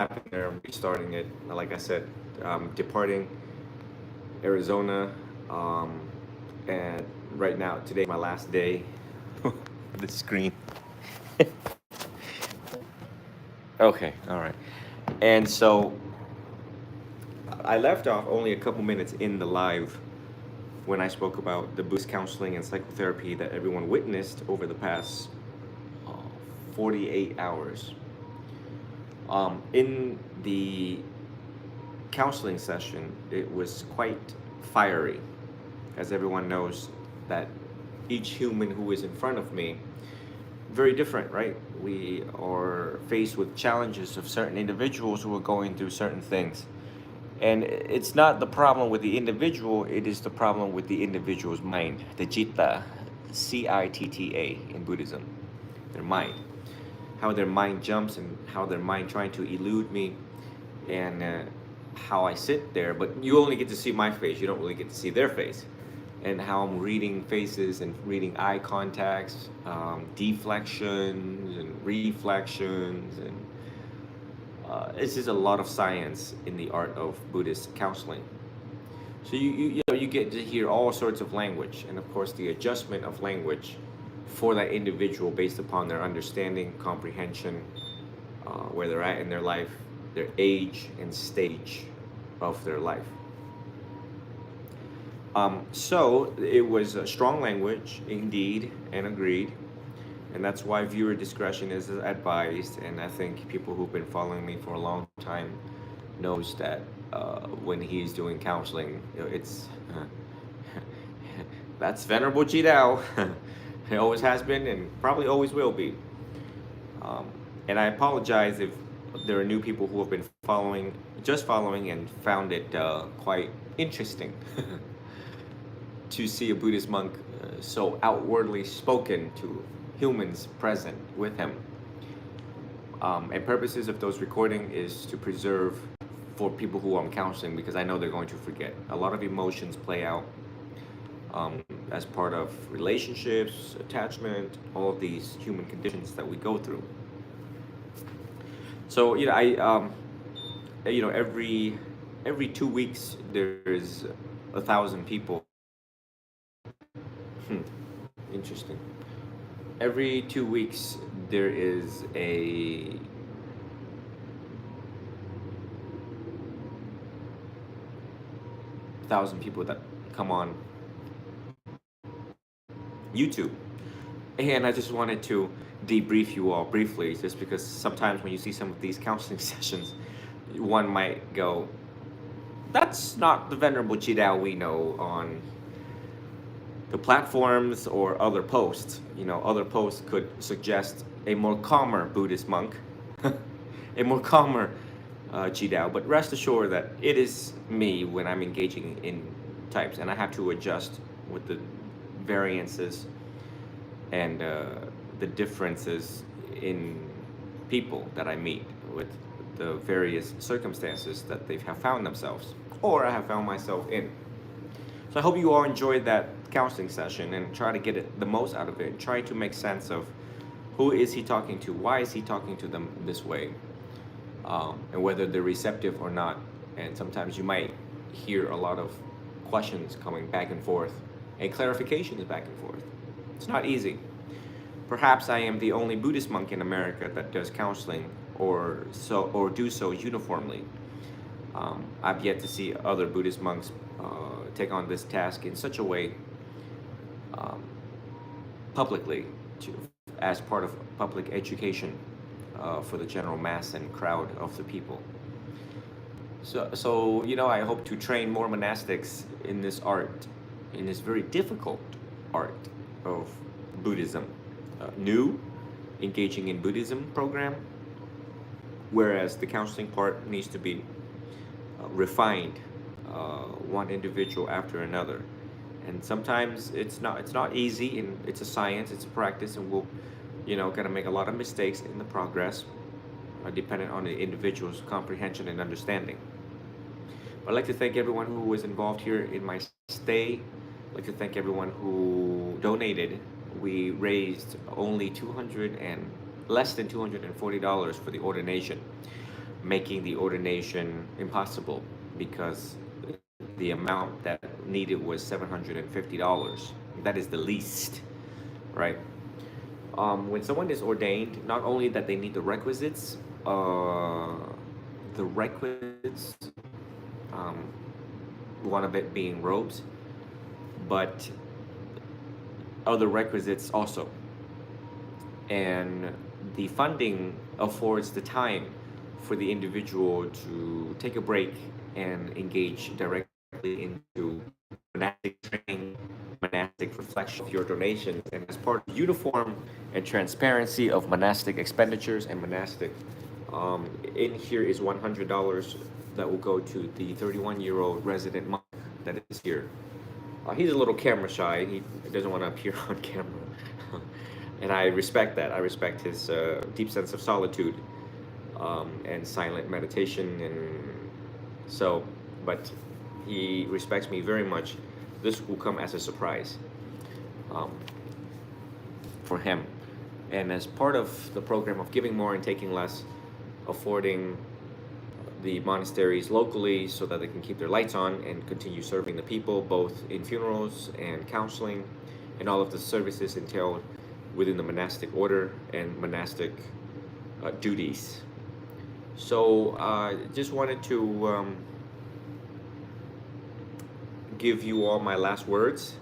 happening there. I'm restarting it. Like I said, departing Arizona, um, and right now today my last day. The screen. Okay, all right. And so I left off only a couple minutes in the live when I spoke about the Buddhist counseling and psychotherapy that everyone witnessed over the past uh, 48 hours. In the counseling session, it was quite fiery, as everyone knows that each human who is in front of me, very different, right? We are faced with challenges of certain individuals who are going through certain things. And it's not the problem with the individual, it is the problem with the individual's mind, the citta, Citta in Buddhism, their mind. How their mind jumps and how their mind trying to elude me, and how I sit there, but you only get to see my face, you don't really get to see their face. And how I'm reading faces and reading eye contacts, deflections and reflections, and it's just a lot of science in the art of Buddhist counseling. So you get to hear all sorts of language, and of course the adjustment of language for that individual based upon their understanding, comprehension, where they're at in their life, their age and stage of their life. So it was a strong language, indeed, and agreed. And that's why viewer discretion is advised. And I think people who've been following me for a long time knows that when he's doing counseling, it's that's Venerable Jidao. It always has been and probably always will be. Um, and I apologize if there are new people who have been following, just following, and found it quite interesting to see a Buddhist monk so outwardly spoken to humans present with him. And purposes of those recording is to preserve for people who I'm counseling, because I know they're going to forget. A lot of emotions play out as part of relationships, attachment, all of these human conditions that we go through. So every 2 weeks there's 1,000 people. Interesting. Every 2 weeks there is a thousand people that come on YouTube. And I just wanted to debrief you all briefly, just because sometimes when you see some of these counseling sessions, one might go, that's not the Venerable Jidao we know on the platforms or other posts. Other posts could suggest a more calmer Buddhist monk, a more calmer Jidao, but rest assured that it is me when I'm engaging in types, and I have to adjust with the variances and the differences in people that I meet with the various circumstances that they have found themselves or I have found myself in. So I hope you all enjoyed that counseling session and try to get the most out of it. Try to make sense of who is he talking to, why is he talking to them this way, and whether they're receptive or not. And sometimes you might hear a lot of questions coming back and forth and clarifications back and forth. It's not easy. Perhaps I am the only Buddhist monk in America that does counseling or do so uniformly. I've yet to see other Buddhist monks take on this task in such a way publicly as part of public education for the general mass and crowd of the people. So I hope to train more monastics in this art, in this very difficult art of Buddhism. New, engaging in Buddhism program, whereas the counseling part needs to be refined, one individual after another. And sometimes it's not easy, and it's a science, it's a practice, and we'll gonna make a lot of mistakes in the progress, dependent on the individual's comprehension and understanding. But I'd like to thank everyone who was involved here in my stay. I'd like to thank everyone who donated. We raised only less than $240 for the ordination. making the ordination impossible because the amount that needed was $750. That is the least, right? When someone is ordained, not only that they need the requisites, um, one of it being robes, but other requisites also. And the funding affords the time for the individual to take a break and engage directly into monastic training, monastic reflection of your donations, and as part of uniform and transparency of monastic expenditures and monastic. In here is $100 that will go to the 31-year-old resident monk that is here. He's a little camera shy. He doesn't want to appear on camera. And I respect that. I respect his deep sense of solitude and silent meditation. And so, but he respects me very much. This will come as a surprise um, for him. And as part of the program of giving more and taking less, affording the monasteries locally so that they can keep their lights on and continue serving the people, both in funerals and counseling, and all of the services entailed within the monastic order and monastic duties. So just wanted to give you all my last words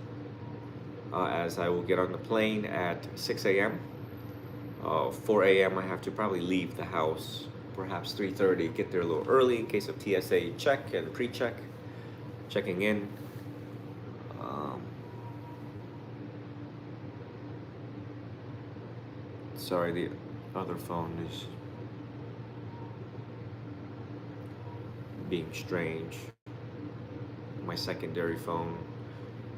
as I will get on the plane at 6 a.m. 4 a.m. I have to probably leave the house, perhaps 3:30, get there a little early in case of TSA check and pre-check, checking in. Sorry, the other phone is being strange. My secondary phone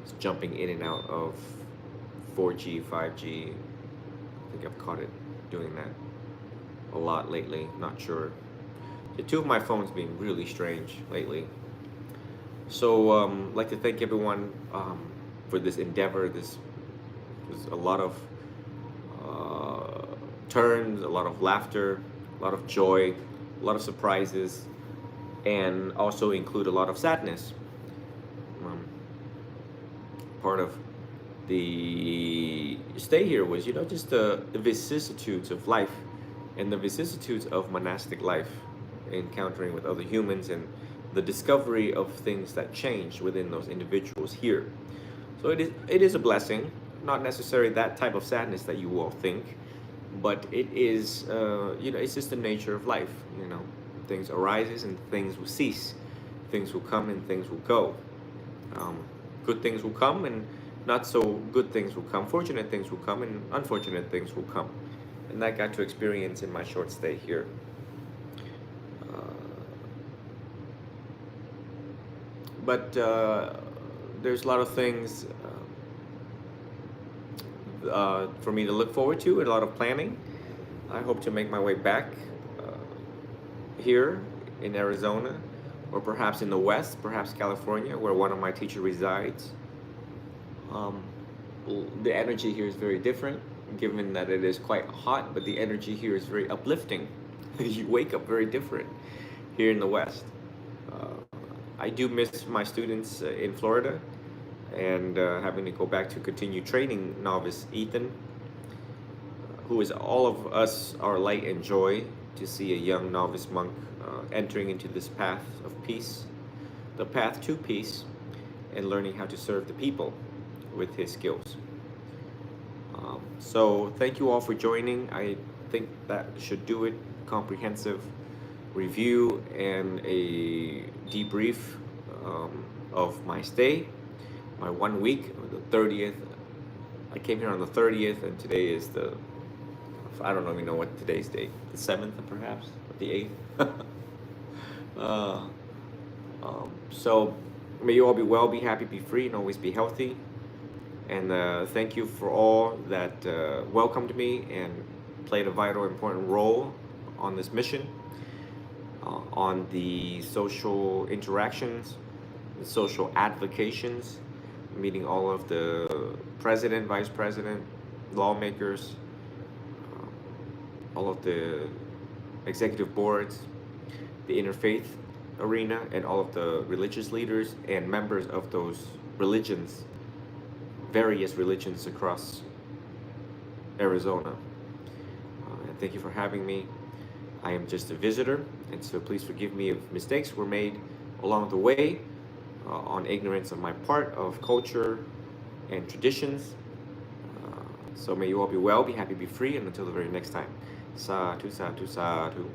is jumping in and out of 4G, 5G. I think I've caught it doing that a lot lately, not sure. The two of my phones being really strange lately. So I'd like to thank everyone for this endeavor. This was a lot of turns, a lot of laughter, a lot of joy, a lot of surprises, and also include a lot of sadness. Part of the stay here was, just the vicissitudes of life and the vicissitudes of monastic life, encountering with other humans and the discovery of things that change within those individuals here. So it is a blessing, not necessarily that type of sadness that you all think, but it is, it's just the nature of life. Things arises and things will cease, things will come and things will go. Good things will come and not so good things will come. Fortunate things will come and unfortunate things will come. And I got to experience in my short stay here. But there's a lot of things for me to look forward to and a lot of planning. I hope to make my way back here in Arizona, or perhaps in the West, perhaps California, where one of my teachers resides. The energy here is very different, given that it is quite hot, but the energy here is very uplifting. You wake up very different here in the West. I do miss my students in Florida, and having to go back to continue training novice Ethan, who is all of us our light and joy to see a young novice monk entering into this path of peace, the path to peace, and learning how to serve the people with his skills. So thank you all for joining. I think that should do it. Comprehensive review and a debrief of my stay, my 1 week, the 30th. I came here on the 30th, and today is I don't even know what today's date, the 7th perhaps, or the 8th. So may you all be well, be happy, be free, and always be healthy. And thank you for all that welcomed me and played a vital, important role on this mission, on the social interactions, the social advocations, meeting all of the president, vice president, lawmakers, all of the executive boards, the interfaith arena, and all of the religious leaders and members of those religions, various religions across Arizona. And thank you for having me. I am just a visitor, and so please forgive me if mistakes were made along the way on ignorance of my part of culture and traditions. So may you all be well, be happy, be free, and until the very next time. Sadhu, sadhu, sadhu.